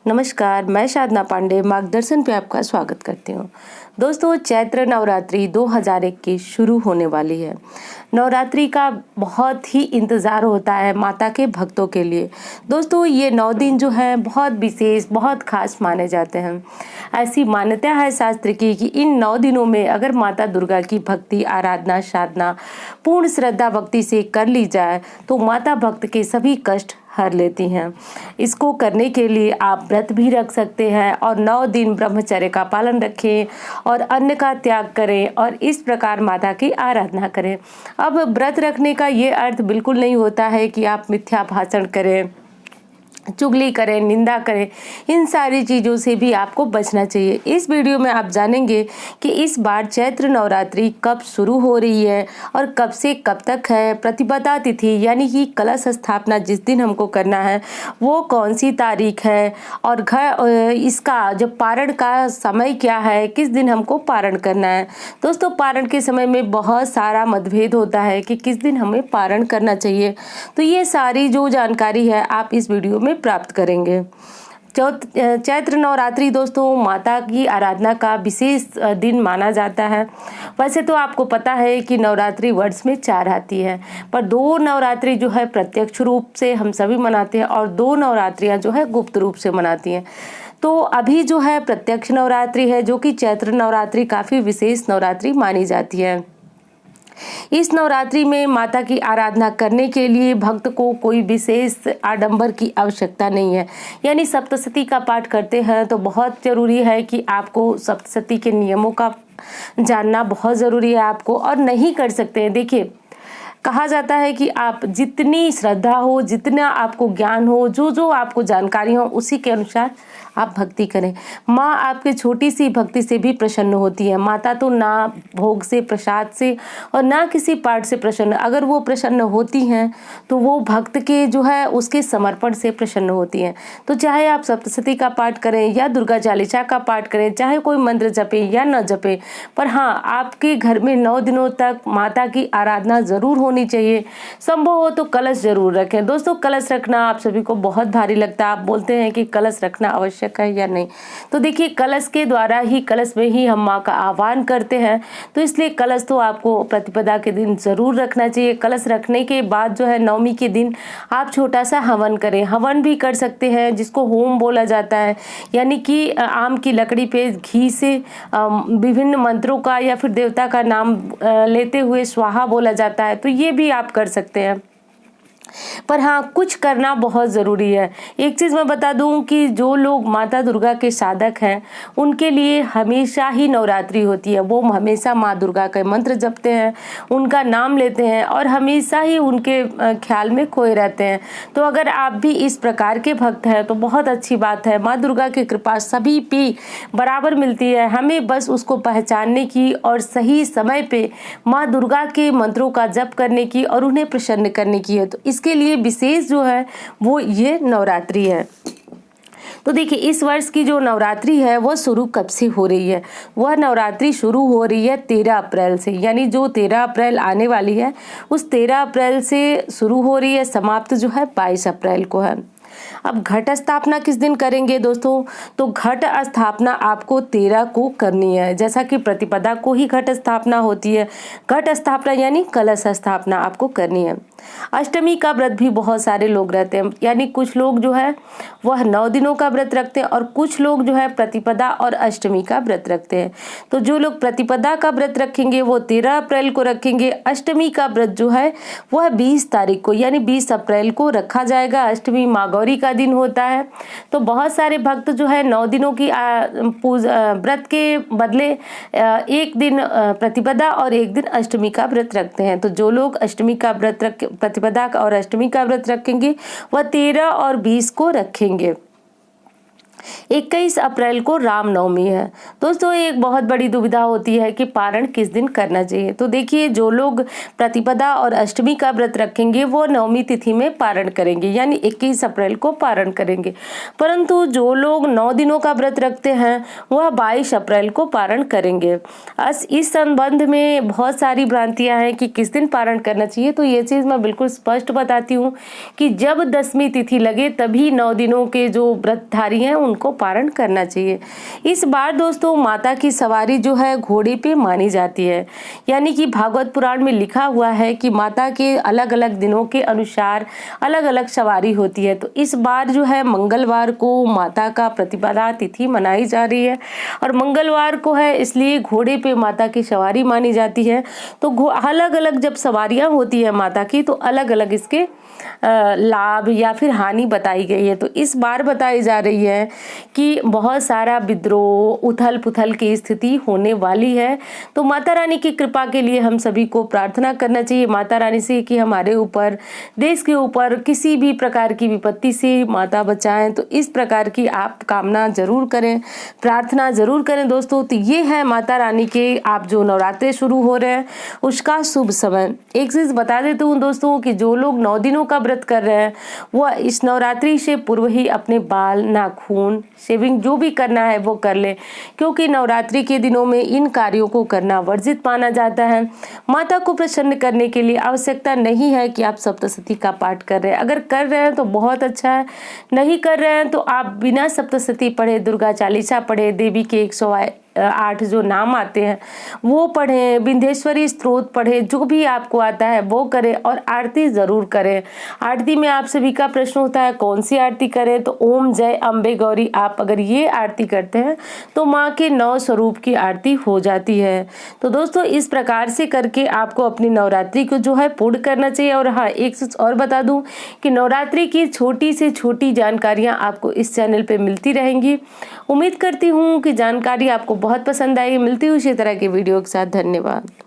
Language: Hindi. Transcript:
नमस्कार, मैं साधना पांडे मार्गदर्शन पे आपका स्वागत करती हूँ। दोस्तों, चैत्र नवरात्रि 2021 शुरू होने वाली है। नवरात्रि का बहुत ही इंतज़ार होता है माता के भक्तों के लिए। दोस्तों, ये 9 दिन जो है बहुत विशेष, बहुत खास माने जाते हैं। ऐसी मान्यता है शास्त्र की कि इन 9 दिनों में अगर माता दुर्गा की भक्ति, आराधना, साधना पूर्ण श्रद्धा भक्ति से कर ली जाए तो माता भक्त के सभी कष्ट हर लेती हैं। इसको करने के लिए आप व्रत भी रख सकते हैं और 9 दिन ब्रह्मचर्य का पालन रखें और अन्न का त्याग करें और इस प्रकार माता की आराधना करें। अब व्रत रखने का ये अर्थ बिल्कुल नहीं होता है कि आप मिथ्या भाषण करें, चुगली करें, निंदा करें। इन सारी चीज़ों से भी आपको बचना चाहिए। इस वीडियो में आप जानेंगे कि इस बार चैत्र नवरात्रि कब शुरू हो रही है और कब से कब तक है। प्रतिपदा तिथि यानी कि कलश स्थापना जिस दिन हमको करना है वो कौन सी तारीख है और इसका जो पारण का समय क्या है, किस दिन हमको पारण करना है। दोस्तों, पारण के समय में बहुत सारा मतभेद होता है कि किस दिन हमें पारण करना चाहिए। तो ये सारी जो जानकारी है आप इस वीडियो में प्राप्त करेंगे। चैत्र नवरात्रि दोस्तों माता की आराधना का विशेष दिन माना जाता है। वैसे तो आपको पता है कि नवरात्रि वर्ष में 4 आती है, पर 2 नवरात्रि जो है प्रत्यक्ष रूप से हम सभी मनाते हैं और 2 नवरात्रियां जो है गुप्त रूप से मनाती हैं। तो अभी जो है प्रत्यक्ष नवरात्रि है जो कि चैत्र नवरात्रि काफ़ी विशेष नवरात्रि मानी जाती है। इस नवरात्रि में माता की आराधना करने के लिए भक्त को कोई विशेष आडंबर की आवश्यकता नहीं है। यानी सप्तशती का पाठ करते हैं तो बहुत ज़रूरी है कि आपको सप्तशती के नियमों का जानना बहुत ज़रूरी है आपको, और नहीं कर सकते हैं। देखिए, कहा जाता है कि आप जितनी श्रद्धा हो, जितना आपको ज्ञान हो, जो आपको जानकारी हो, उसी के अनुसार आप भक्ति करें। माँ आपके छोटी सी भक्ति से भी प्रसन्न होती है। माता तो ना भोग से, प्रसाद से और ना किसी पाठ से प्रसन्न, अगर वो प्रसन्न होती हैं तो वो भक्त के जो है उसके समर्पण से प्रसन्न होती हैं। तो चाहे आप सप्तशती का पाठ करें या दुर्गा चालीसा का पाठ करें, चाहे कोई मंत्र जपे या न जपे, पर हाँ, आपके घर में 9 दिनों तक माता की आराधना ज़रूर होनी चाहिए। संभव हो तो कलश जरूर रखें। दोस्तों, कलश रखना आप सभी को बहुत भारी लगता है। आप बोलते हैं कि कलश रखना आवश्यक है या नहीं। तो देखिए, कलश के द्वारा ही, कलश में ही हम माँ का आह्वान करते हैं, तो इसलिए कलश तो आपको प्रतिपदा के दिन जरूर रखना चाहिए। कलश रखने के बाद जो है नवमी के दिन आप छोटा सा हवन करें। हवन भी कर सकते हैं जिसको होम बोला जाता है, यानी कि आम की लकड़ी पे घी से विभिन्न मंत्रों का या फिर देवता का नाम लेते हुए स्वाहा बोला जाता है, तो ये भी आप कर सकते हैं। पर हाँ, कुछ करना बहुत ज़रूरी है। एक चीज़ मैं बता दूं कि जो लोग माता दुर्गा के साधक हैं उनके लिए हमेशा ही नवरात्रि होती है। वो हमेशा माँ दुर्गा का मंत्र जपते हैं, उनका नाम लेते हैं और हमेशा ही उनके ख्याल में खोए रहते हैं। तो अगर आप भी इस प्रकार के भक्त हैं तो बहुत अच्छी बात है। माँ दुर्गा की कृपा सभी पे बराबर मिलती है। हमें बस उसको पहचानने की और सही समय पे माँ दुर्गा के मंत्रों का जप करने की और उन्हें प्रसन्न करने की है। तो इसके लिए विशेष जो है वो ये नवरात्रि है। तो देखिए, इस वर्ष की जो नवरात्रि है वो शुरू कब से हो रही है? वह नवरात्रि शुरू हो रही है 13 अप्रैल से, यानी जो 13 अप्रैल आने वाली है उस 13 अप्रैल से शुरू हो रही है। समाप्त जो है 22 अप्रैल को है। अब घट स्थापना किस दिन करेंगे दोस्तों? तो घट स्थापना आपको 13 को करनी है, जैसा कि प्रतिपदा को ही घट स्थापना होती है। घट स्थापना यानी कलश स्थापना आपको करनी है। अष्टमी का व्रत भी बहुत सारे लोग रहते हैं, यानी कुछ लोग जो है वह 9 दिनों का व्रत रखते हैं और कुछ लोग जो है प्रतिपदा और अष्टमी का व्रत रखते हैं। तो जो लोग प्रतिपदा का व्रत रखेंगे वो 13 अप्रैल को रखेंगे। अष्टमी का व्रत जो है वह 20 तारीख को यानी 20 अप्रैल को रखा जाएगा। अष्टमी माँ गौरी का दिन होता है। तो बहुत सारे भक्त जो है 9 दिनों की व्रत के बदले एक दिन प्रतिपदा और एक दिन अष्टमी का व्रत रखते हैं। तो जो लोग अष्टमी का व्रत प्रतिपदा और अष्टमी का व्रत रखेंगे वह 13 और 20 को रखेंगे। 21 अप्रैल को रामनवमी है। दोस्तों, एक बहुत बड़ी दुविधा होती है कि पारण किस दिन करना चाहिए। तो देखिए, जो लोग प्रतिपदा और अष्टमी का व्रत रखेंगे वो नवमी तिथि में पारण करेंगे, यानी 21 अप्रैल को पारण करेंगे। परंतु जो लोग 9 दिनों का व्रत रखते हैं वह 22 अप्रैल को पारण करेंगे। इस संबंध में बहुत सारी भ्रांतियां हैं कि किस दिन पारण करना चाहिए। तो ये चीज़ मैं बिल्कुल स्पष्ट बताती हूँ कि जब 10वीं तिथि लगे तभी 9 दिनों के जो व्रतधारी हैं उनको पारण करना चाहिए। इस बार दोस्तों माता की सवारी जो है घोड़े पे मानी जाती है, यानी कि भागवत पुराण में लिखा हुआ है कि माता के अलग अलग दिनों के अनुसार अलग अलग सवारी होती है। तो इस बार जो है मंगलवार को माता का प्रतिपदा तिथि मनाई जा रही है और मंगलवार को है, इसलिए घोड़े पे माता की सवारी मानी जाती है। तो अलग अलग जब सवारियां होती है माता की तो अलग अलग इसके लाभ या फिर हानि बताई गई है। तो इस बार बताई जा रही है कि बहुत सारा विद्रोह उथल पुथल की स्थिति होने वाली है। तो माता रानी की कृपा के लिए हम सभी को प्रार्थना करना चाहिए माता रानी से कि हमारे ऊपर, देश के ऊपर किसी भी प्रकार की विपत्ति से माता बचाएं। तो इस प्रकार की आप कामना जरूर करें, प्रार्थना जरूर करें दोस्तों। तो ये है माता रानी के आप जो नवरात्रे शुरू हो रहे हैं उसका शुभ समय। एक चीज बता देती हूँ दोस्तों कि जो लोग 9 दिनों का व्रत कर रहे हैं वो इस नवरात्रि से पूर्व ही अपने बाल, नाखून, शेविंग जो भी करना है वो कर ले, क्योंकि नवरात्रि के दिनों में इन कार्यों को करना वर्जित माना जाता है। माता को प्रसन्न करने के लिए आवश्यकता नहीं है कि आप सप्तशती का पाठ कर रहे हैं। अगर कर रहे हैं तो बहुत अच्छा है, नहीं कर रहे हैं तो आप बिना सप्तशती पढ़े दुर्गा चालीसा पढ़े, देवी के 108 जो नाम आते हैं वो पढ़ें, विंध्येश्वरी स्तोत्र पढ़ें, जो भी आपको आता है वो करें और आरती जरूर करें। आरती में आप सभी का प्रश्न होता है कौन सी आरती करें, तो ओम जय अम्बे गौरी, आप अगर ये आरती करते हैं तो माँ के 9 स्वरूप की आरती हो जाती है। तो दोस्तों इस प्रकार से करके आपको अपनी नवरात्रि को जो है पूर्ण करना चाहिए। और हाँ, एक चीज और बता दूं कि नवरात्रि की छोटी से छोटी जानकारियां आपको इस चैनल पे मिलती रहेंगी। उम्मीद करती हूँ कि जानकारी आपको बहुत पसंद आई। मिलती हूँ इसी तरह के वीडियो के साथ। धन्यवाद।